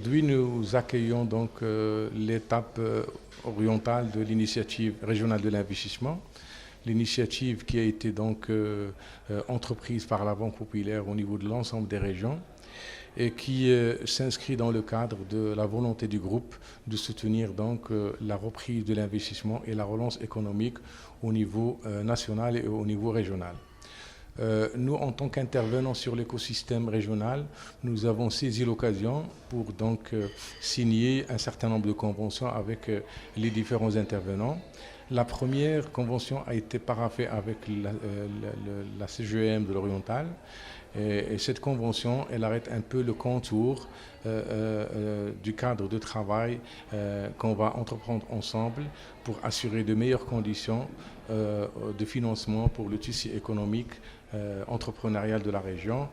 Aujourd'hui, nous accueillons donc l'étape orientale de l'initiative régionale de l'investissement. L'initiative qui a été donc entreprise par la Banque populaire au niveau de l'ensemble des régions et qui s'inscrit dans le cadre de la volonté du groupe de soutenir donc la reprise de l'investissement et la relance économique au niveau national et au niveau régional. Nous, en tant qu'intervenants sur l'écosystème régional, nous avons saisi l'occasion pour donc signer un certain nombre de conventions avec les différents intervenants. La première convention a été paraphée avec la CGEM de l'Oriental. Et cette convention, elle arrête un peu le contour du cadre de travail qu'on va entreprendre ensemble pour assurer de meilleures conditions de financement pour le tissu économique entrepreneurial de la région,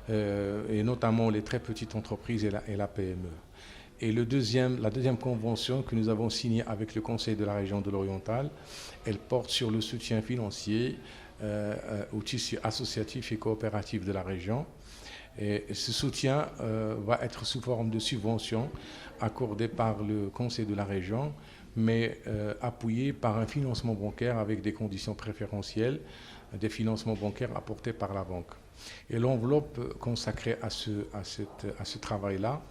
et notamment les très petites entreprises et la PME. Et la deuxième convention que nous avons signée avec le Conseil de la région de l'Oriental, elle porte sur le soutien financier au tissu associatif et coopératif de la région. Et ce soutien va être sous forme de subventions accordées par le Conseil de la région, mais appuyé par un financement bancaire avec des conditions préférentielles, des financements bancaires apportés par la banque. Et l'enveloppe consacrée à ce travail-là,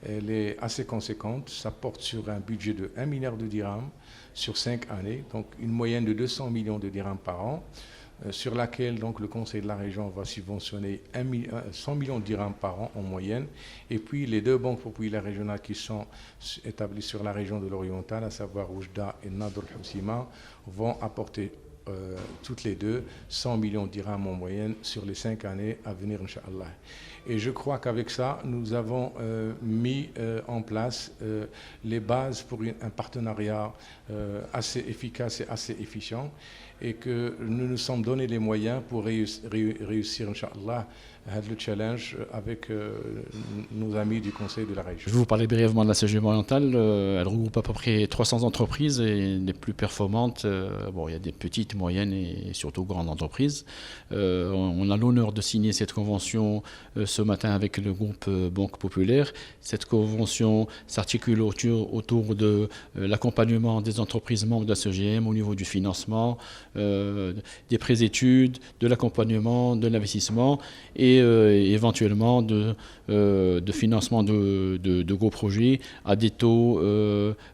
elle est assez conséquente. Ça porte sur un budget de 1 milliard de dirhams sur 5 années, donc une moyenne de 200 millions de dirhams par an, sur laquelle donc, le Conseil de la région va subventionner 100 millions de dirhams par an en moyenne. Et puis les deux banques populaires régionales qui sont établies sur la région de l'Oriental, à savoir Oujda et Nadr al-Houssima, vont apporter toutes les deux 100 millions de dirhams en moyenne sur les 5 années à venir, Inch'Allah. Et je crois qu'avec ça, nous avons mis en place les bases pour un partenariat assez efficace et assez efficient, et que nous nous sommes donné les moyens pour réussir, Inch'Allah, le challenge avec nos amis du Conseil de la région. Je vais vous parler brièvement de la CGM orientale. Elle regroupe à peu près 300 entreprises et les plus performantes, il y a des petites, moyennes et surtout grandes entreprises. On a l'honneur de signer cette convention ce matin avec le groupe Banque Populaire. Cette convention s'articule autour de l'accompagnement des entreprises membres de la CGM au niveau du financement, des prêts études, de l'accompagnement, de l'investissement et éventuellement de financement de gros projets à des taux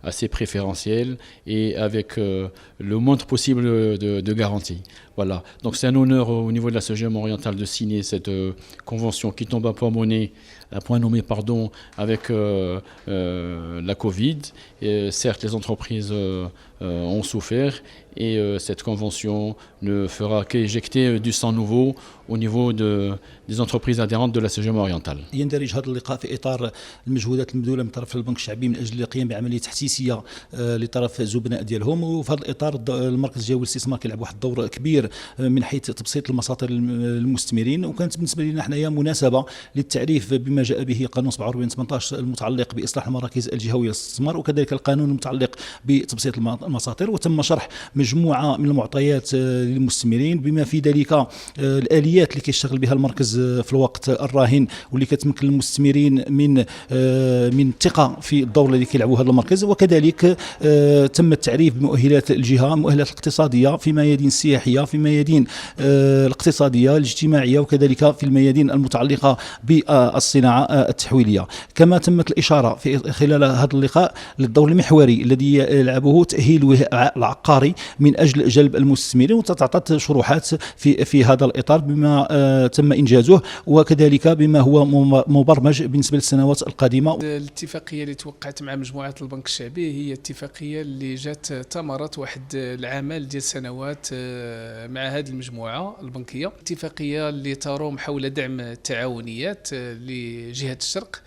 assez préférentiels et avec le moindre possible de garantie. Voilà. Donc c'est un honneur au niveau de la CGM orientale de signer cette convention qui tombe à point nommé avec la Covid. Et certes, les entreprises ont souffert et cette convention ne fera qu'éjecter du sang nouveau au niveau des entreprises adhérentes de la CGM orientale. يندرج هذا اللقاء في إطار المجهودات المبذولة من طرف البنك الشعبي من أجل القيام بعملية تحسيسية لطرف الزبناء ديالهم، وفي هذا الإطار المركز الجهوي للاستثمار كيلعب واحد الدور كبير من حيث تبسيط المساطر للمستثمرين. وكانت بالنسبة لنا حنايا مناسبة للتعريف بما جاء به قانون 47/18 المتعلق بإصلاح المراكز الجهوية للاستثمار، وكذلك القانون المتعلق بتبسيط المساطر. وتم شرح مجموعة من المعطيات للمستثمرين بما في ذلك الآليات اللي كيشتغل بها المركز في الوقت الراهن واللي كتمكن المستثمرين من الثقة في الدور الذي كيلعبوا هذا المركز. وكذلك تم التعريف بمؤهلات الجهة، المؤهلات الاقتصادية في الميادين السياحية، في الميادين الاقتصادية الاجتماعية، وكذلك في الميادين المتعلقة بالصناعة التحويلية. كما تمت الإشارة في خلال هذا اللقاء للدور المحوري الذي يلعبه تأهيل الوعاء العقاري من أجل جلب المستثمرين، وتعطت شروحات في هذا الإطار بما تم إنجازه وكذلك بما هو مبرمج بالنسبة للسنوات القادمة. الاتفاقية اللي توقعت مع مجموعة البنك الشعبي هي اتفاقية اللي جات ثمرت واحد العمل ديال سنوات مع هذه المجموعة البنكية. اتفاقية اللي تروم حول دعم التعاونيات لجهة الشرق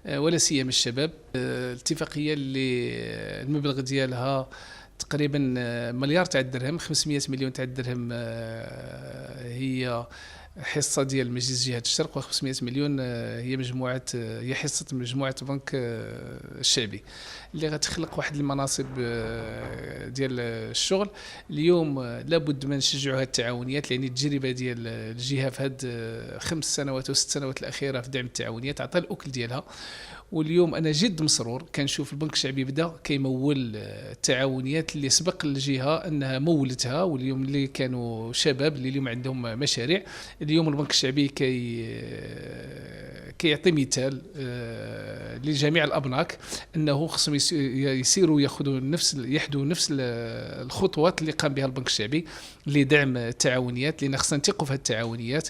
ولا سيما الشباب. الاتفاقية اللي المبلغ ديالها تقريبا مليار تاع الدرهم، 500 مليون تاع الدرهم هي حصة ديال مجلس جهة الشرق، و500 مليون هي حصة مجموعة البنك الشعبي اللي غتخلق واحد المناصب ديال الشغل. اليوم لابد ما نشجعوا هذه التعاونيات، لان التجربة ديال الجهة في هذه 5 سنوات و6 سنوات الأخيرة في دعم التعاونيات عطى الأكل ديالها، واليوم انا جد مسرور كنشوف البنك الشعبي بدا كيمول التعاونيات اللي سبق الجهه انها مولتها، واليوم اللي كانوا شباب اللي اليوم عندهم مشاريع. اليوم البنك الشعبي كيعطي مثال لجميع الابناك انه خصهم يسيروا يحدوا نفس الخطوات اللي قام بها البنك الشعبي لدعم التعاونيات، لان خصنا نثقوا في هذه التعاونيات.